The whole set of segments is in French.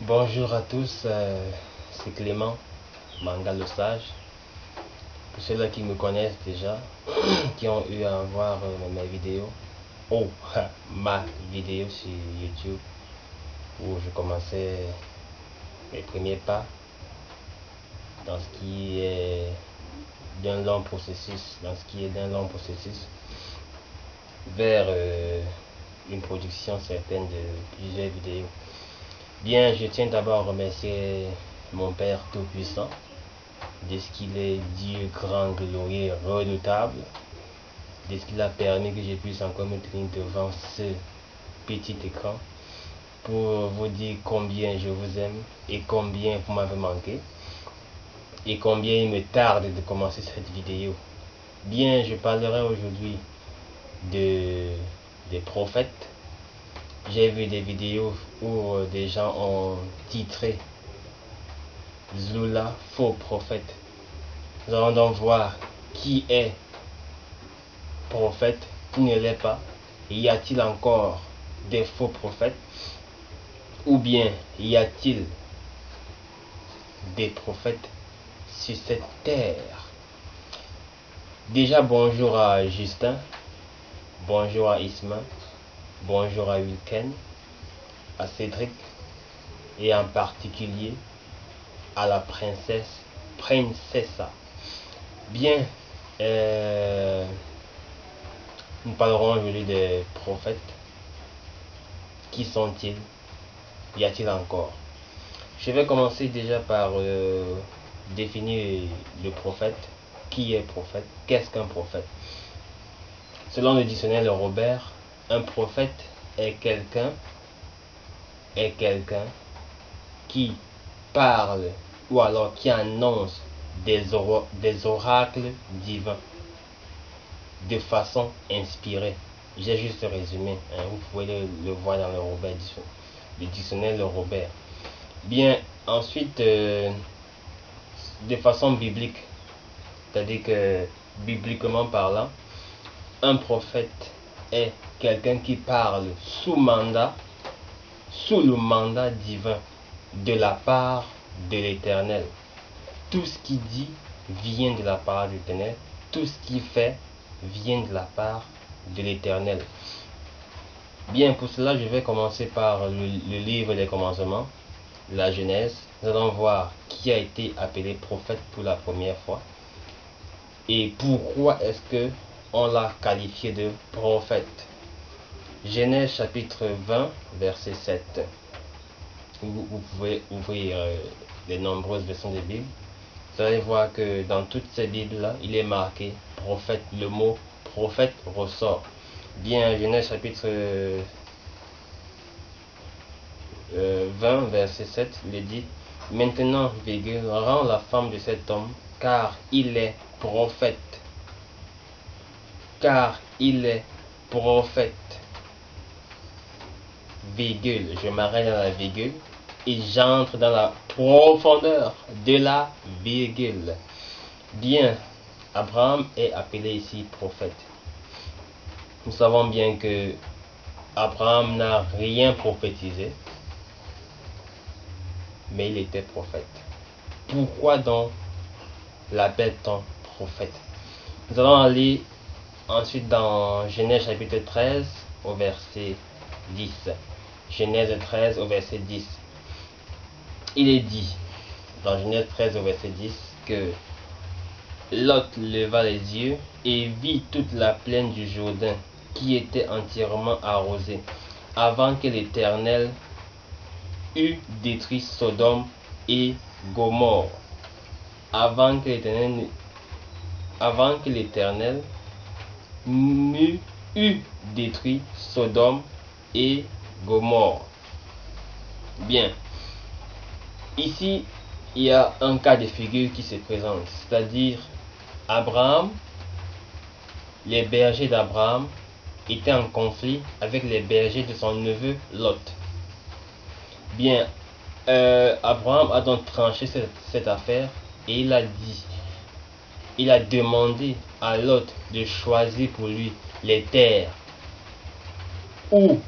Bonjour à tous, c'est Clément, Manga le Sage. Pour ceux-là qui me connaissent déjà, qui ont eu à voir mes vidéos, ma vidéo sur YouTube, où je commençais mes premiers pas dans ce qui est d'un long processus, vers une production certaine de plusieurs vidéos. Bien, je tiens d'abord à remercier mon Père Tout-Puissant de ce qu'il est Dieu grand, glorieux, redoutable, de ce qu'il a permis que je puisse encore me tenir devant ce petit écran pour vous dire combien je vous aime et combien vous m'avez manqué et combien il me tarde de commencer cette vidéo. Bien, je parlerai aujourd'hui des prophètes. J'ai vu des vidéos où des gens ont titré Zula, faux prophète. Nous allons donc voir qui est prophète, qui ne l'est pas. Y a-t-il encore des faux prophètes? Ou bien y a-t-il des prophètes sur cette terre? Déjà, bonjour à Justin, bonjour à Isma, bonjour à Wilken, à Cédric et en particulier à la Princessa. Bien, nous parlerons aujourd'hui des prophètes. Qui sont-ils? Y a-t-il encore? Je vais commencer déjà par définir le prophète. Qui est prophète? Qu'est-ce qu'un prophète? Selon le dictionnaire de Robert, un prophète est quelqu'un qui parle ou alors qui annonce des oracles divins de façon inspirée. J'ai juste résumé, vous pouvez le voir dans le dictionnaire de Robert. Bien, ensuite, de façon biblique, c'est-à-dire que bibliquement parlant, un prophète est quelqu'un qui parle sous le mandat divin de la part de l'Éternel. Tout ce qu'il dit vient de la part de l'Éternel. Tout ce qu'il fait vient de la part de l'Éternel. Bien, pour cela, je vais commencer par le livre des commencements, la Genèse. Nous allons voir qui a été appelé prophète pour la première fois et pourquoi est-ce que on l'a qualifié de prophète. Genèse chapitre 20, verset 7. Vous pouvez ouvrir les nombreuses versions de Bible. Vous allez voir que dans toutes ces Bibles-là, il est marqué prophète. Le mot prophète ressort. Bien, Genèse chapitre 20, verset 7, il est dit: maintenant, rends la femme de cet homme, car il est prophète. Car il est prophète. Virgule, je m'arrête dans la virgule et j'entre dans la profondeur de la virgule. Bien, Abraham est appelé ici prophète. Nous savons bien que Abraham n'a rien prophétisé, mais il était prophète. Pourquoi donc l'appelle-t-on prophète? Nous allons aller ensuite dans Genèse chapitre 13 au verset 10. Genèse 13 au verset 10. Il est dit dans Genèse 13 au verset 10 que Lot leva les yeux et vit toute la plaine du Jourdain qui était entièrement arrosée, avant que l'Éternel eût détruit Sodome et Gomorrhe. Avant que l'Éternel n'eût détruit Sodome et Gomorrhe. Bien. Ici, il y a un cas de figure qui se présente, c'est-à-dire Abraham, les bergers d'Abraham étaient en conflit avec les bergers de son neveu Lot. Bien, Abraham a donc tranché cette affaire et il a demandé à Lot de choisir pour lui les terres où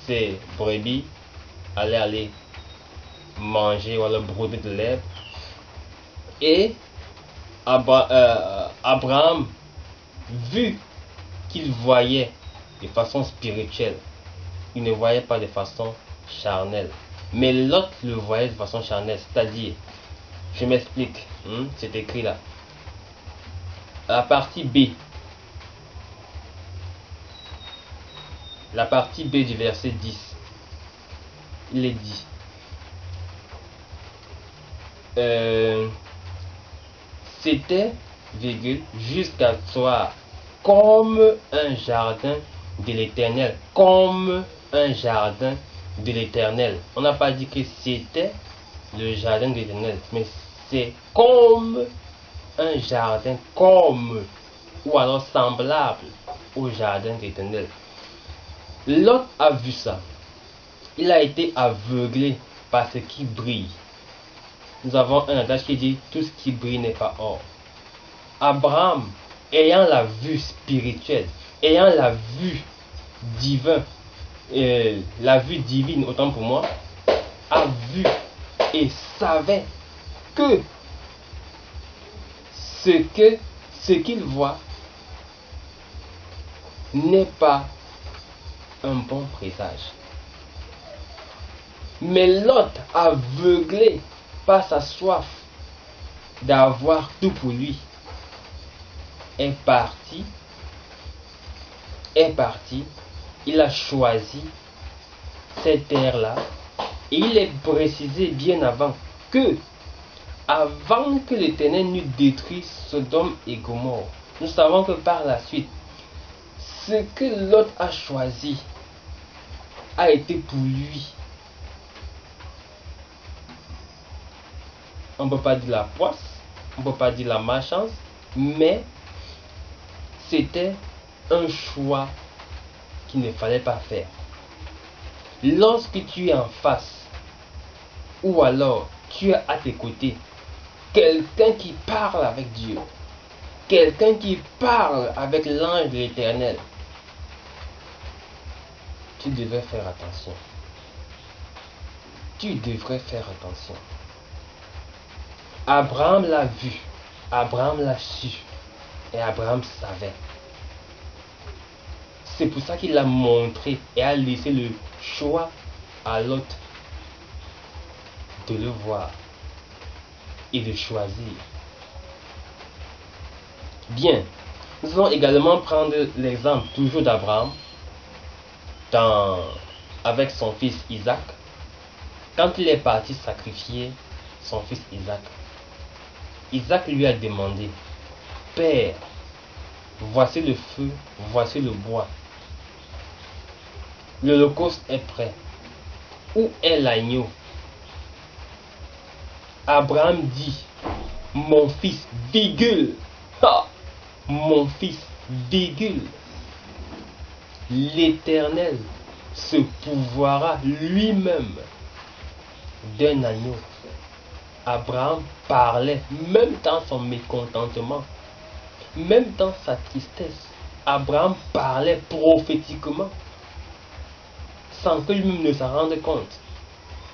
ses brebis allaient aller manger ou alors broder de l'herbe. Et Abraham, vu qu'il voyait de façon spirituelle, il ne voyait pas de façon charnelle. Mais l'autre le voyait de façon charnelle, c'est-à-dire, je m'explique, c'est écrit là. La partie B du verset 10, il est dit, c'était, jusqu'à toi comme un jardin de l'Éternel, comme un jardin de l'Éternel. On n'a pas dit que c'était le jardin de l'Éternel, mais c'est comme un jardin, comme, ou alors semblable au jardin de l'Éternel. Lot a vu ça. Il a été aveuglé par ce qui brille. Nous avons un adage qui dit tout ce qui brille n'est pas or. Abraham, ayant la vue spirituelle, ayant la vue divine, la vue divine autant pour moi, a vu et savait que ce qu'il voit n'est pas un bon présage. Mais Lot, aveuglé par sa soif d'avoir tout pour lui, est parti, il a choisi cette terre-là, et il est précisé bien avant que l'Éternel n'eût détruit Sodome et Gomorrhe, nous savons que par la suite, ce que Lot a choisi a été pour lui. On ne peut pas dire la poisse, on ne peut pas dire la malchance, mais c'était un choix qu'il ne fallait pas faire. Lorsque tu es en face, ou alors tu es à tes côtés, quelqu'un qui parle avec Dieu, quelqu'un qui parle avec l'ange de l'Éternel, tu devrais faire attention. Tu devrais faire attention. Abraham l'a vu, Abraham l'a su, et Abraham savait. C'est pour ça qu'il a montré et a laissé le choix à Lot de le voir et de choisir. Bien, nous allons également prendre l'exemple toujours d'Abraham avec son fils Isaac. Quand il est parti sacrifier son fils Isaac, Isaac lui a demandé: Père, voici le feu, voici le bois. L'holocauste est prêt. Où est l'agneau? Abraham dit: mon fils, virgule. Mon fils, virgule. L'Éternel se pourvoira lui-même d'un agneau. Abraham parlait, même dans son mécontentement, même dans sa tristesse, Abraham parlait prophétiquement, sans que lui-même ne s'en rende compte,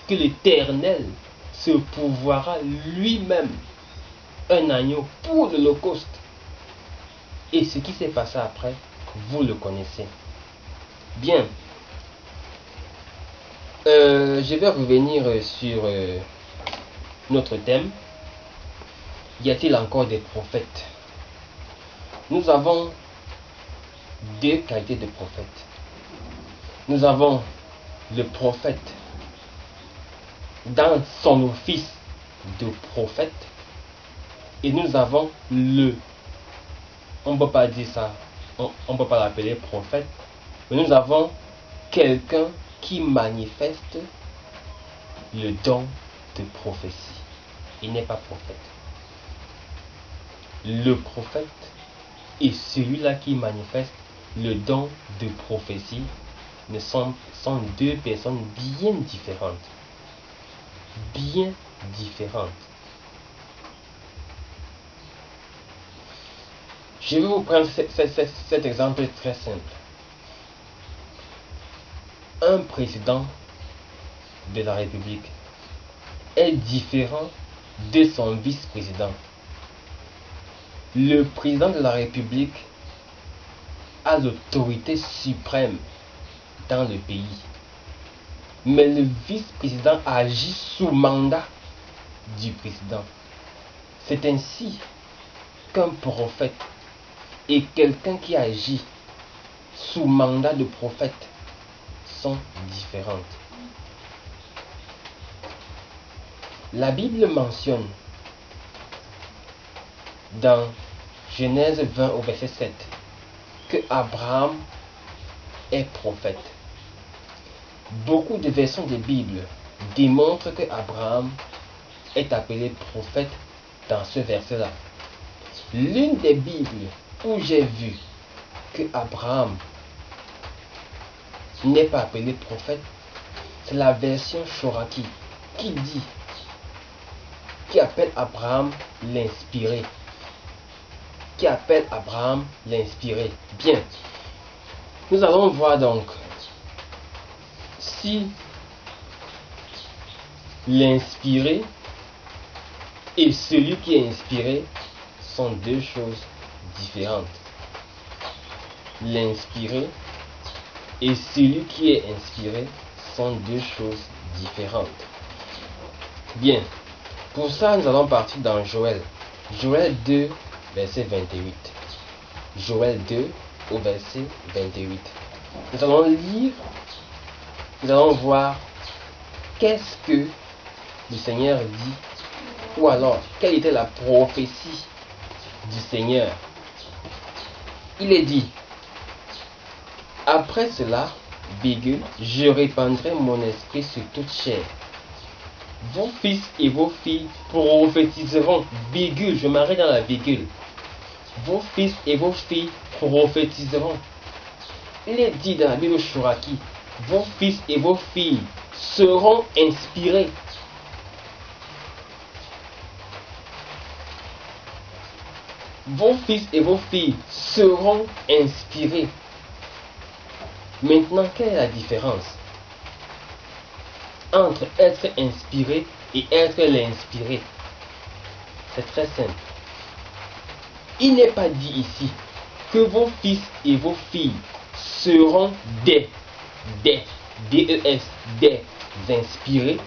que l'Éternel se pourvoira lui-même un agneau pour l'Holocauste. Et ce qui s'est passé après, vous le connaissez. Bien. Je vais revenir sur notre thème. Y a-t-il encore des prophètes? Nous avons deux qualités de prophètes. Nous avons le prophète dans son office de prophète, et nous avons on ne peut pas dire ça, on ne peut pas l'appeler prophète, mais nous avons quelqu'un qui manifeste le don de prophétie. Il n'est pas prophète. Le prophète et celui-là qui manifeste le don de prophétie sont deux personnes bien différentes. Bien différentes. Je vais vous prendre cet exemple très simple. Un président de la République est différent de son vice-président. Le président de la République a l'autorité suprême dans le pays. Mais le vice-président agit sous mandat du président. C'est ainsi qu'un prophète et quelqu'un qui agit sous mandat de prophète sont différentes. La Bible mentionne dans Genèse 20 au verset 7 que Abraham est prophète. Beaucoup de versions de Bible démontrent que Abraham est appelé prophète dans ce verset-là. L'une des Bibles où j'ai vu que Abraham n'est pas appelé prophète, c'est la version Shoraki qui appelle Abraham l'inspiré. Bien. Nous allons voir donc si l'inspiré et celui qui est inspiré sont deux choses différentes. L'inspiré et celui qui est inspiré sont deux choses différentes. Bien. Pour ça, nous allons partir dans Joël. Joël 2, verset 28. Joël 2 au verset 28. Nous allons lire, nous allons voir qu'est-ce que le Seigneur dit, ou alors quelle était la prophétie du Seigneur. Il est dit: après cela, je répandrai mon esprit sur toute chair. Vos fils et vos filles prophétiseront. Je m'arrête dans la virgule. Vos fils et vos filles prophétiseront. Il est dit dans la Bible Shoraki: vos fils et vos filles seront inspirés. Vos fils et vos filles seront inspirés. Maintenant, quelle est la différence entre être inspiré et être l'inspiré? C'est très simple. Il n'est pas dit ici que vos fils et vos filles seront des inspirés,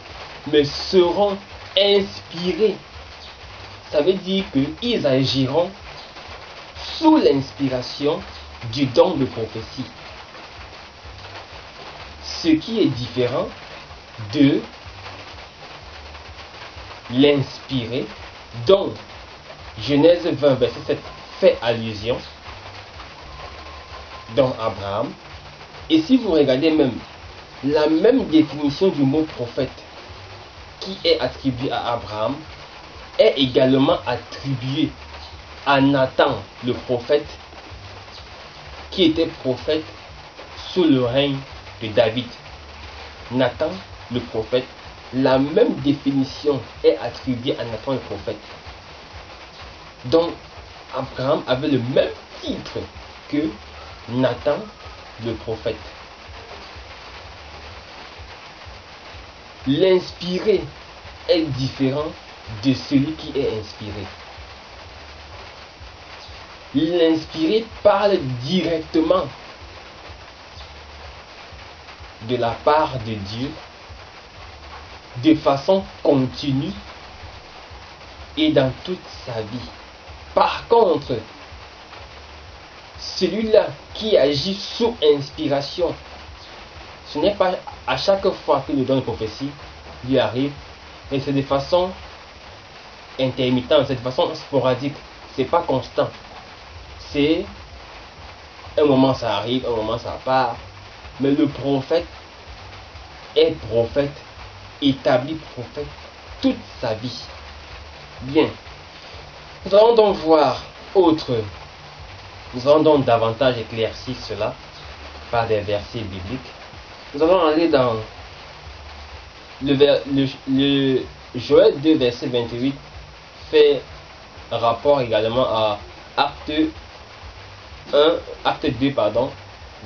mais seront inspirés. Ça veut dire qu'ils agiront sous l'inspiration du don de prophétie. Ce qui est différent de l'inspiré, dont Genèse 20, verset 7 fait allusion, dans Abraham. Et si vous regardez même la même définition du mot prophète qui est attribuée à Abraham, est également attribuée à Nathan, le prophète, qui était prophète sous le règne de David. Nathan, le prophète, la même définition est attribuée à Nathan, le prophète. Donc, Abraham avait le même titre que Nathan, le prophète. L'inspiré est différent de celui qui est inspiré. L'inspiré parle directement de la part de Dieu, de façon continue et dans toute sa vie. Par contre, celui-là qui agit sous inspiration, ce n'est pas à chaque fois que le don de prophétie lui arrive, mais c'est de façon intermittente, c'est de façon sporadique, c'est pas constant. C'est un moment ça arrive, un moment ça part. Mais le prophète est prophète, établi prophète toute sa vie. Bien. Nous allons donc voir autre. Nous allons donc davantage éclaircir cela par des versets bibliques. Nous allons aller dans le Joël 2, verset 28, fait rapport également à Acte 2,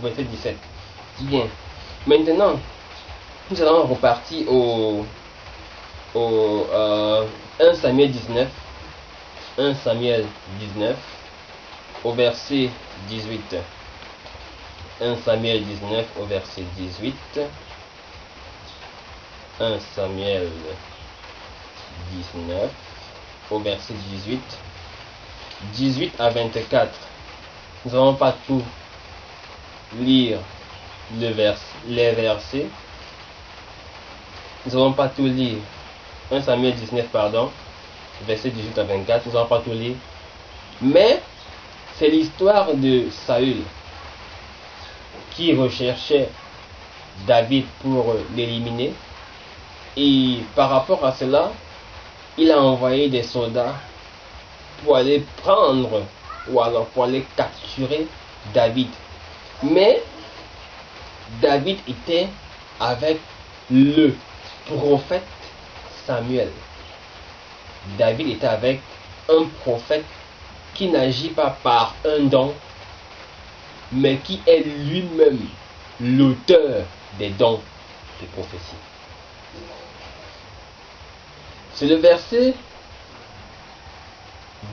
verset 17. Bien. Maintenant, nous allons repartir au 1 Samuel 19, 1 Samuel 19, au verset 18. 1 Samuel 19 au verset 18. 1 Samuel 19 au verset 18. 18 à 24. Nous n'allons pas tout lire les versets. Nous n'allons pas tout lire. 1 Samuel 19, pardon, verset 18 à 24. Nous n'allons pas tout lire. Mais c'est l'histoire de Saül qui recherchait David pour l'éliminer. Et par rapport à cela, il a envoyé des soldats pour aller prendre ou alors pour aller capturer David. Mais David était avec le prophète Samuel. David était avec un prophète qui n'agit pas par un don, mais qui est lui-même l'auteur des dons de prophétie. C'est le verset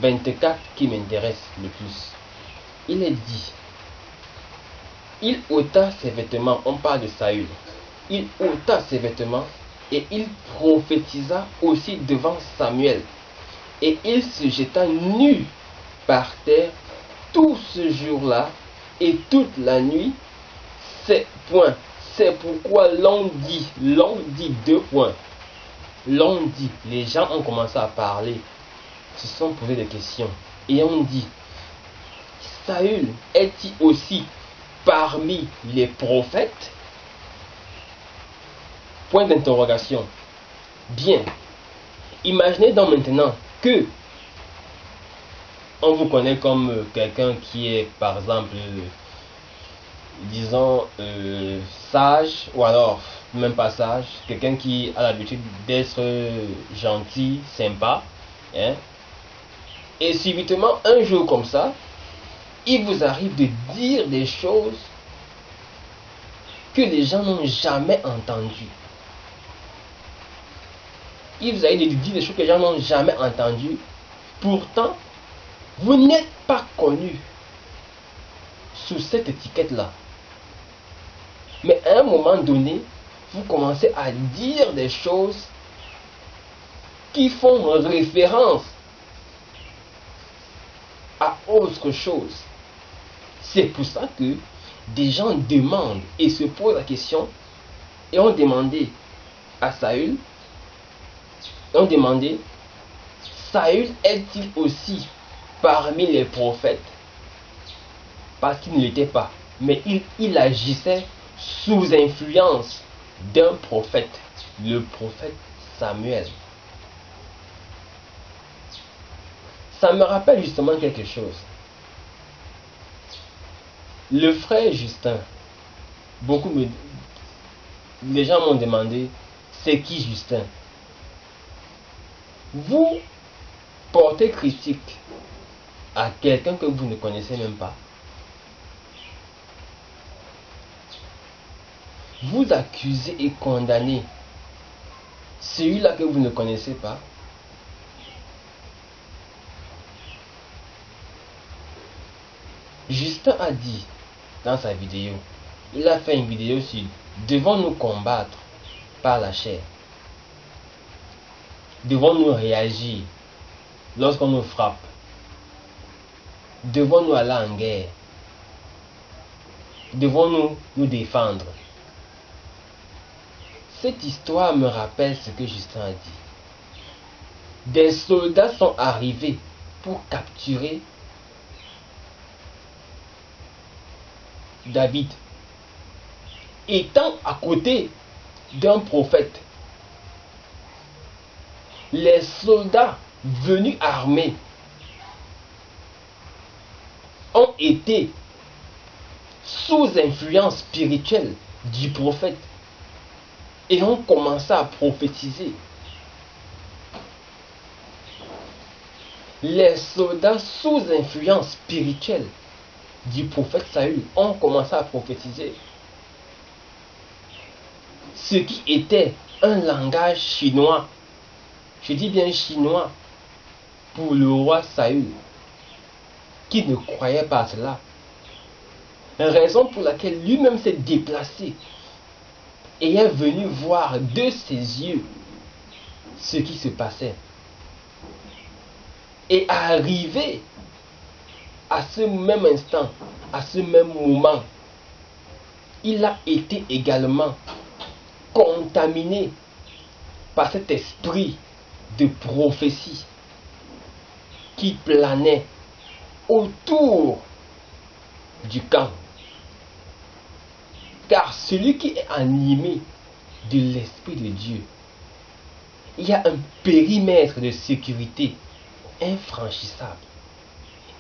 24 qui m'intéresse le plus. Il est dit, il ôta ses vêtements, on parle de Saül, il ôta ses vêtements et il prophétisa aussi devant Samuel. Et il se jeta nu par terre tout ce jour-là et toute la nuit. C'est pourquoi l'on dit deux points. L'on dit, les gens ont commencé à parler, se sont posés des questions. Et on dit, Saül est-il aussi parmi les prophètes? Point d'interrogation. Bien. Imaginez donc maintenant que on vous connaît comme quelqu'un qui est, par exemple, disons, sage, ou alors, même pas sage, quelqu'un qui a l'habitude d'être gentil, sympa, hein? Et subitement, un jour comme ça, il vous arrive de dire des choses que les gens n'ont jamais entendues. Il vous arrive de dire des choses que les gens n'ont jamais entendues. Pourtant, vous n'êtes pas connu sous cette étiquette-là. Mais à un moment donné, vous commencez à dire des choses qui font référence à autre chose. C'est pour ça que des gens demandent et se posent la question et ont demandé à Saül, Saül est-il aussi parmi les prophètes? Parce qu'il ne l'était pas, mais il agissait sous influence d'un prophète, le prophète Samuel. Ça me rappelle justement quelque chose. Le frère Justin, les gens m'ont demandé, c'est qui Justin? Vous portez critique à quelqu'un que vous ne connaissez même pas. Vous accusez et condamnez celui-là que vous ne connaissez pas. Justin a dit dans sa vidéo, il a fait une vidéo sur devons-nous combattre par la chair? Devons-nous réagir lorsqu'on nous frappe? Devons-nous aller en guerre? Devons-nous nous défendre? Cette histoire me rappelle ce que Justin a dit. Des soldats sont arrivés pour capturer David, étant à côté d'un prophète. Les soldats venus armés ont été sous influence spirituelle du prophète et ont commencé à prophétiser. Les soldats sous influence spirituelle du prophète Saül ont commencé à prophétiser. Ce qui était un langage chinois je dis bien chinois, pour le roi Saül, qui ne croyait pas à cela. Raison pour laquelle lui-même s'est déplacé et est venu voir de ses yeux ce qui se passait. Et arrivé à ce même instant, à ce même moment, il a été également contaminé par cet esprit de prophétie qui planait autour du camp. Car celui qui est animé de l'Esprit de Dieu, il y a un périmètre de sécurité infranchissable.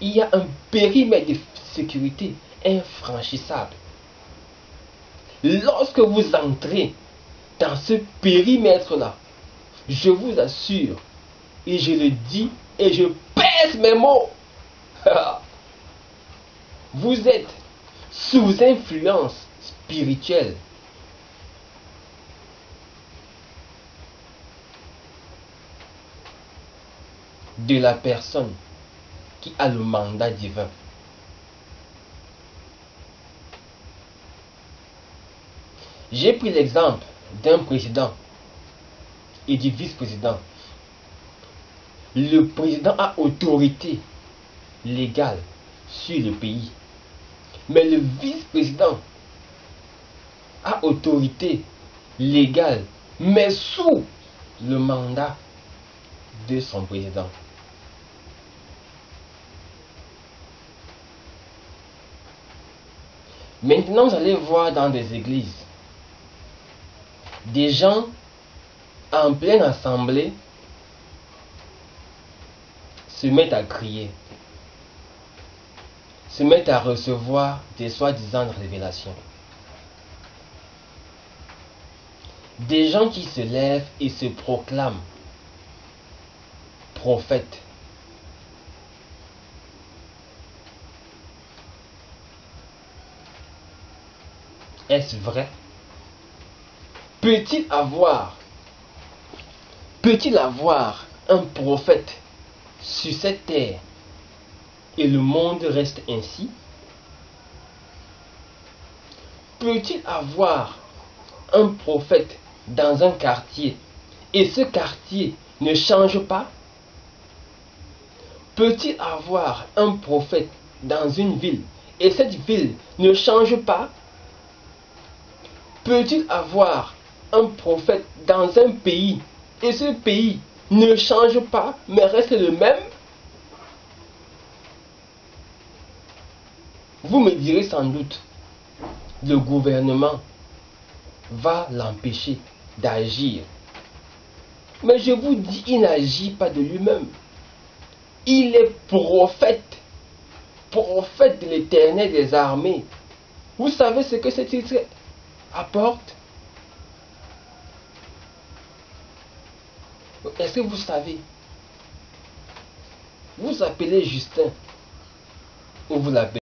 Il y a un périmètre de sécurité infranchissable. Lorsque vous entrez dans ce périmètre-là, je vous assure, et je le dis, et je pèse mes mots, vous êtes sous influence spirituelle. De la personne qui a le mandat divin. J'ai pris l'exemple d'un président et du vice-président. Le président a autorité légale sur le pays, mais le vice-président a autorité légale, mais sous le mandat de son président. Maintenant, vous allez voir dans des églises des gens en pleine assemblée se mettent à crier, se mettent à recevoir des soi-disant révélations. Des gens qui se lèvent et se proclament prophètes. Est-ce vrai? Peut-il avoir un prophète sur cette terre et le monde reste ainsi? Peut-il avoir un prophète dans un quartier et ce quartier ne change pas? Peut-il avoir un prophète dans une ville et cette ville ne change pas? Peut-il avoir un prophète dans un pays et ce pays ne change pas mais reste le même? Vous me direz sans doute, le gouvernement va l'empêcher d'agir. Mais je vous dis, il n'agit pas de lui-même. Il est prophète de l'Éternel des armées. Vous savez ce que ce titre apporte? Est-ce que vous savez? Vous appelez Justin ou vous l'appelez